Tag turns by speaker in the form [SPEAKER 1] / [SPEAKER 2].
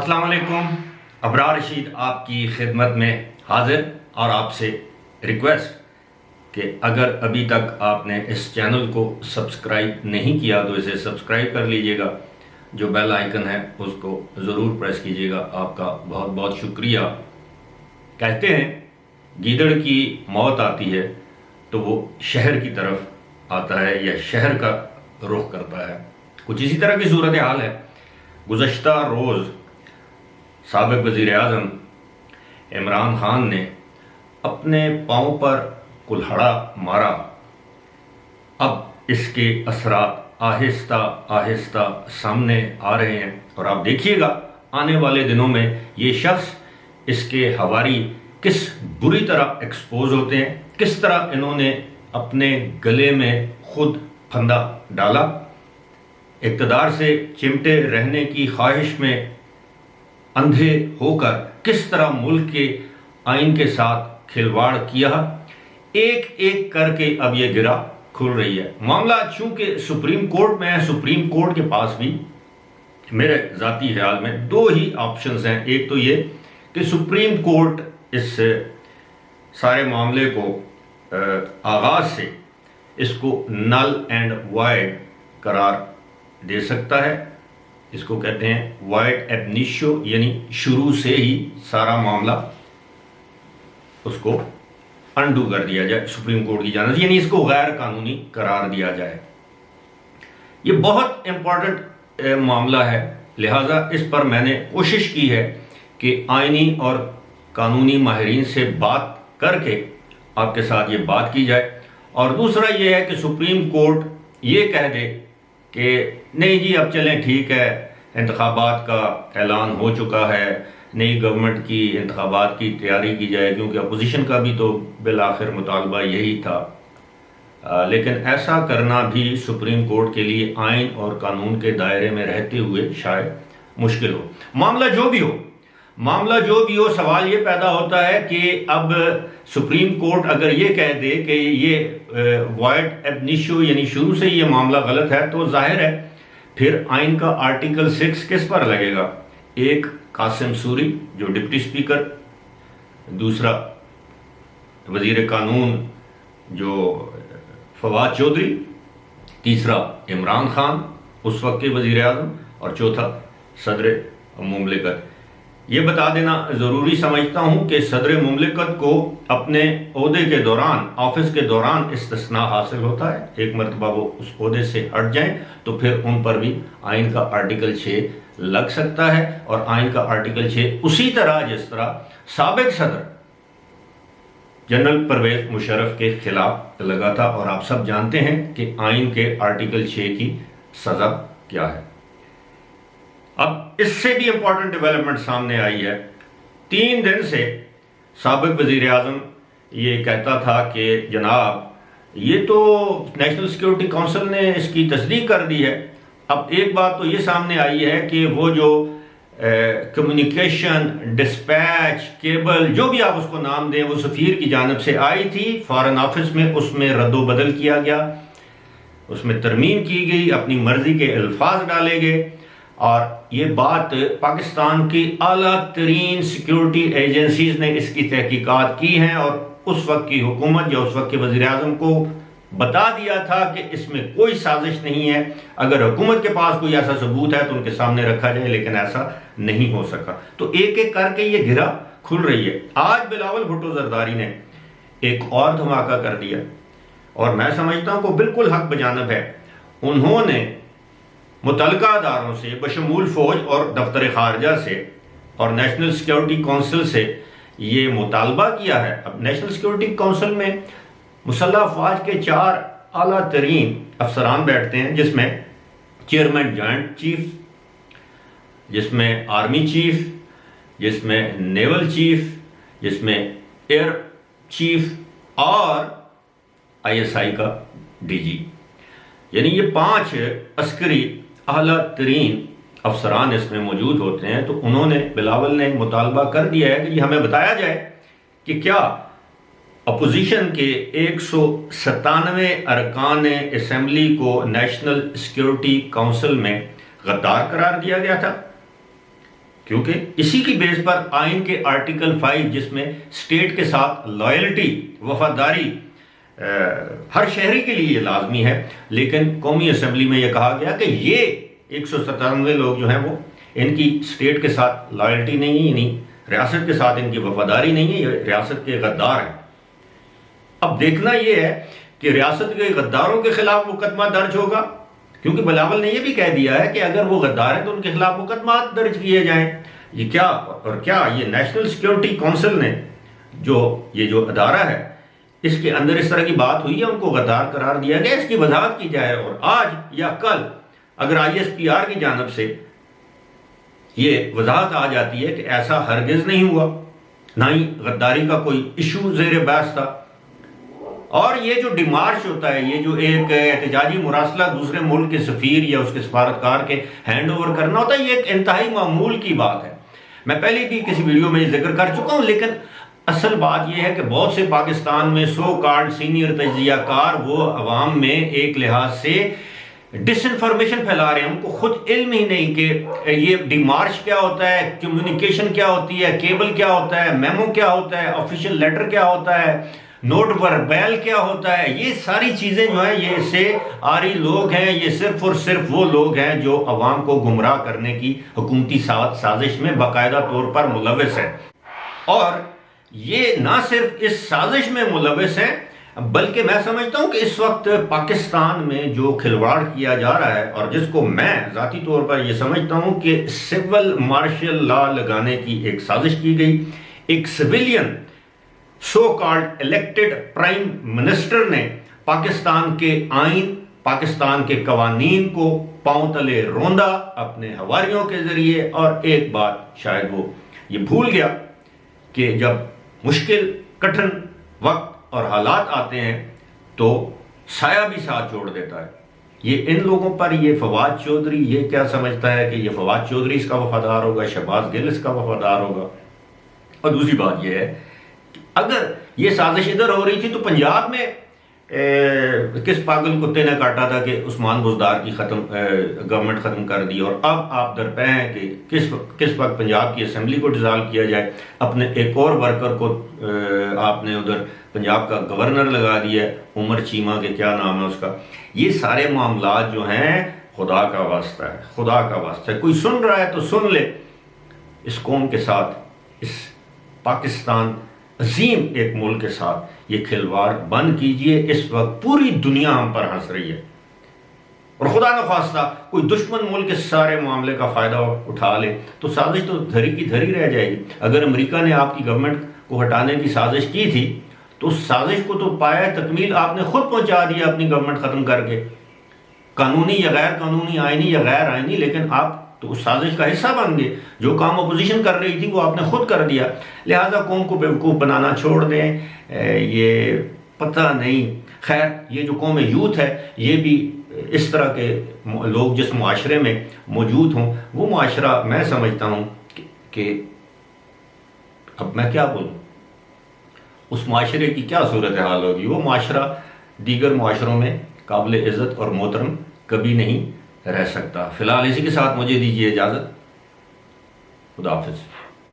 [SPEAKER 1] السلام علیکم. ابرار رشید آپ کی خدمت میں حاضر اور آپ سے ریکویسٹ کہ اگر ابھی تک آپ نے اس چینل کو سبسکرائب نہیں کیا تو اسے سبسکرائب کر لیجئے گا. جو بیل آئیکن ہے اس کو ضرور پریس کیجئے گا. آپ کا بہت بہت شکریہ. کہتے ہیں گیدڑ کی موت آتی ہے تو وہ شہر کی طرف آتا ہے یا شہر کا رخ کرتا ہے. کچھ اسی طرح کی صورتحال ہے. گزشتہ روز سابق وزیر اعظم عمران خان نے اپنے پاؤں پر کلہڑا مارا. اب اس کے اثرات آہستہ آہستہ سامنے آ رہے ہیں اور آپ دیکھیے گا آنے والے دنوں میں یہ شخص اس کے حواری کس بری طرح ایکسپوز ہوتے ہیں, کس طرح انہوں نے اپنے گلے میں خود پھندا ڈالا, اقتدار سے چمٹے رہنے کی خواہش میں اندھے ہو کر کس طرح ملک کے آئین کے ساتھ کھلواڑ کیا. ایک ایک کر کے اب یہ گرہ کھل رہی ہے. معاملہ چونکہ سپریم کورٹ میں ہے, سپریم کورٹ کے پاس بھی میرے ذاتی خیال میں دو ہی آپشنز ہیں. ایک تو یہ کہ سپریم کورٹ اس سارے معاملے کو آغاز سے اس کو نل اینڈ وائڈ قرار دے سکتا ہے. اس کو کہتے ہیں وائڈ ایب نیشو, یعنی شروع سے ہی سارا معاملہ اس کو انڈو کر دیا جائے سپریم کورٹ کی جانب سے, یعنی اس کو غیر قانونی قرار دیا جائے. یہ بہت امپورٹنٹ معاملہ ہے, لہٰذا اس پر میں نے کوشش کی ہے کہ آئینی اور قانونی ماہرین سے بات کر کے آپ کے ساتھ یہ بات کی جائے. اور دوسرا یہ ہے کہ سپریم کورٹ یہ کہہ دے کہ نہیں جی اب چلیں ٹھیک ہے, انتخابات کا اعلان ہو چکا ہے, نئی گورنمنٹ کی انتخابات کی تیاری کی جائے, کیونکہ اپوزیشن کا بھی تو بالآخر مطالبہ یہی تھا. لیکن ایسا کرنا بھی سپریم کورٹ کے لیے آئین اور قانون کے دائرے میں رہتے ہوئے شاید مشکل ہو. معاملہ جو بھی ہو, سوال یہ پیدا ہوتا ہے کہ اب سپریم کورٹ اگر یہ کہہ دے کہ یہ وائڈ ایب نیشو یعنی شروع سے یہ معاملہ غلط ہے, تو ظاہر ہے پھر آئین کا آرٹیکل 6 کس پر لگے گا. ایک قاسم سوری جو ڈپٹی سپیکر, دوسرا وزیر قانون جو فواد چودھری, تیسرا عمران خان اس وقت کے وزیر اعظم, اور چوتھا صدر مملکت. یہ بتا دینا ضروری سمجھتا ہوں کہ صدر مملکت کو اپنے عہدے کے دوران, آفس کے دوران استثناء حاصل ہوتا ہے. ایک مرتبہ وہ اس عہدے سے ہٹ جائیں تو پھر ان پر بھی آئین کا آرٹیکل 6 لگ سکتا ہے, اور آئین کا آرٹیکل 6 اسی طرح جس طرح سابق صدر جنرل پرویز مشرف کے خلاف لگا تھا. اور آپ سب جانتے ہیں کہ آئین کے آرٹیکل 6 کی سزا کیا ہے. اب اس سے بھی امپورٹنٹ ڈیولپمنٹ سامنے آئی ہے. 3 دن سے سابق وزیر اعظم یہ کہتا تھا کہ جناب یہ تو نیشنل سیکیورٹی کونسل نے اس کی تصدیق کر دی ہے. اب ایک بات تو یہ سامنے آئی ہے کہ وہ جو کمیونیکیشن, ڈسپیچ, کیبل, جو بھی آپ اس کو نام دیں, وہ سفیر کی جانب سے آئی تھی فارن آفس میں, اس میں رد و بدل کیا گیا, اس میں ترمیم کی گئی, اپنی مرضی کے الفاظ ڈالے گئے. اور یہ بات پاکستان کی اعلیٰ ترین سیکیورٹی ایجنسیز نے اس کی تحقیقات کی ہیں, اور اس وقت کی حکومت یا اس وقت کے وزیر اعظم کو بتا دیا تھا کہ اس میں کوئی سازش نہیں ہے. اگر حکومت کے پاس کوئی ایسا ثبوت ہے تو ان کے سامنے رکھا جائے, لیکن ایسا نہیں ہو سکا. تو ایک ایک کر کے یہ گرہ کھل رہی ہے. آج بلاول بھٹو زرداری نے ایک اور دھماکہ کر دیا, اور میں سمجھتا ہوں کہ بالکل حق بجانب ہے. انہوں نے متعلقہ اداروں سے بشمول فوج اور دفتر خارجہ سے اور نیشنل سیکیورٹی کونسل سے یہ مطالبہ کیا ہے. اب نیشنل سیکیورٹی کونسل میں مسلح افواج کے 4 اعلیٰ ترین افسران بیٹھتے ہیں, جس میں چیئرمین جوائنٹ چیف, جس میں آرمی چیف, جس میں نیول چیف, جس میں ایئر چیف, اور ISI کا DG. یعنی یہ 5 عسکری اعلیٰ ترین افسران اس میں موجود ہوتے ہیں. تو انہوں نے, بلاول نے مطالبہ کر دیا ہے کہ یہ ہمیں بتایا جائے کہ کیا اپوزیشن کے 197 ارکان اسمبلی کو نیشنل سیکیورٹی کونسل میں غدار قرار دیا گیا تھا. کیونکہ اسی کی بیس پر آئین کے آرٹیکل 5 جس میں اسٹیٹ کے ساتھ لائلٹی وفاداری ہر شہری کے لیے یہ لازمی ہے، لیکن قومی اسمبلی میں یہ کہا گیا کہ یہ 197 لوگ جو ہیں وہ ان کی اسٹیٹ کے ساتھ لائلٹی نہیں ہے، یعنی ریاست کے ساتھ ان کی وفاداری نہیں ہے، یہ ریاست کے غدار ہیں۔ اب دیکھنا یہ ہے کہ ریاست کے غداروں کے خلاف مقدمہ درج ہوگا، کیونکہ بلاول نے یہ بھی کہہ دیا ہے کہ اگر وہ غدار ہیں تو ان کے خلاف مقدمات درج کیے جائیں۔ یہ کیا یہ نیشنل سیکیورٹی کونسل نے یہ جو ادارہ ہے اس کے اندر اس طرح کی بات ہوئی ہے، ان کو غدار قرار دیا گیا، اس کی وضاحت کی جائے، اور آج یا کل اگر ISPR کی جانب سے یہ وضاحت آ جاتی ہے کہ ایسا ہرگز نہیں ہوا، نہ ہی غداری کا کوئی ایشو زیر بحث تھا، اور یہ جو ڈیمارش ہوتا ہے، یہ جو ایک احتجاجی مراسلہ دوسرے ملک کے سفیر یا اس کے سفارتکار کے ہینڈ اوور کرنا ہوتا ہے، یہ ایک انتہائی معمول کی بات ہے۔ میں پہلے بھی کسی ویڈیو میں ذکر کر چکا ہوں، لیکن اصل بات یہ ہے کہ بہت سے پاکستان میں سو کارڈ سینئر تجزیہ کار وہ عوام میں ایک لحاظ سے ڈس انفارمیشن پھیلا رہے ہیں، ان کو خود علم ہی نہیں کہ یہ ڈیمارش کیا ہوتا ہے، کمیونیکیشن کیا ہوتی ہے، کیبل کیا ہوتا ہے، میمو کیا ہوتا ہے، آفیشیل لیٹر کیا ہوتا ہے، نوٹ وربیل کیا ہوتا ہے۔ یہ ساری چیزیں جو ہیں یہ اس سے آری لوگ ہیں، یہ صرف اور صرف وہ لوگ ہیں جو عوام کو گمراہ کرنے کی حکومتی سازش میں باقاعدہ طور پر ملوث ہیں، اور یہ نہ صرف اس سازش میں ملوث ہیں بلکہ میں سمجھتا ہوں کہ اس وقت پاکستان میں جو کھلواڑ کیا جا رہا ہے، اور جس کو میں ذاتی طور پر یہ سمجھتا ہوں کہ سول مارشل لا لگانے کی ایک سازش کی گئی، ایک civilian so called elected prime minister نے پاکستان کے آئین، پاکستان کے قوانین کو پاؤں تلے روندا اپنے حواریوں کے ذریعے، اور ایک بات شاید وہ یہ بھول گیا کہ جب مشکل کٹھن وقت اور حالات آتے ہیں تو سایہ بھی ساتھ چھوڑ دیتا ہے۔ یہ ان لوگوں پر یہ فواد چودھری یہ کیا سمجھتا ہے کہ یہ فواد چودھری اس کا وفادار ہوگا، شہباز گل اس کا وفادار ہوگا۔ اور دوسری بات یہ ہے کہ اگر یہ سازش ادھر ہو رہی تھی تو پنجاب میں کس پاگل کتے نے کاٹا تھا کہ عثمان بزدار کی گورنمنٹ ختم کر دی، اور اب آپ درپے ہیں کہ کس وقت پنجاب کی اسمبلی کو ڈیزالو کیا جائے، اپنے ایک اور ورکر کو آپ نے ادھر پنجاب کا گورنر لگا دیا ہے، عمر چیمہ کے کیا نام ہے اس کا۔ یہ سارے معاملات جو ہیں خدا کا واسطہ ہے، خدا کا واسطہ ہے، کوئی سن رہا ہے تو سن لے۔ اس قوم کے ساتھ، اس پاکستان عظیم ایک ملک کے ساتھ یہ کھلواڑ بند کیجئے۔ اس وقت پوری دنیا ہم پر ہنس رہی ہے، اور خدا نخواستہ کوئی دشمن ملک اس سارے معاملے کا فائدہ اٹھا لے تو سازش تو دھری کی دھری رہ جائے گی۔ اگر امریکہ نے آپ کی گورنمنٹ کو ہٹانے کی سازش کی تھی تو اس سازش کو تو پایہ تکمیل آپ نے خود پہنچا دیا اپنی گورنمنٹ ختم کر کے، قانونی یا غیر قانونی، آئینی یا غیر آئینی، لیکن آپ تو اس سازش کا حصہ بن گئے۔ جو کام اپوزیشن کر رہی تھی وہ آپ نے خود کر دیا، لہٰذا قوم کو بیوقوف بنانا چھوڑ دیں۔ یہ پتہ نہیں، خیر یہ جو قوم یوتھ ہے یہ بھی اس طرح کے لوگ جس معاشرے میں موجود ہوں، وہ معاشرہ میں سمجھتا ہوں کہ اب میں کیا بولوں، اس معاشرے کی کیا صورتحال ہوگی، وہ معاشرہ دیگر معاشروں میں قابل عزت اور محترم کبھی نہیں رہ سکتا۔ فی الحال اسی کے ساتھ مجھے دیجیے اجازت، خدا حافظ۔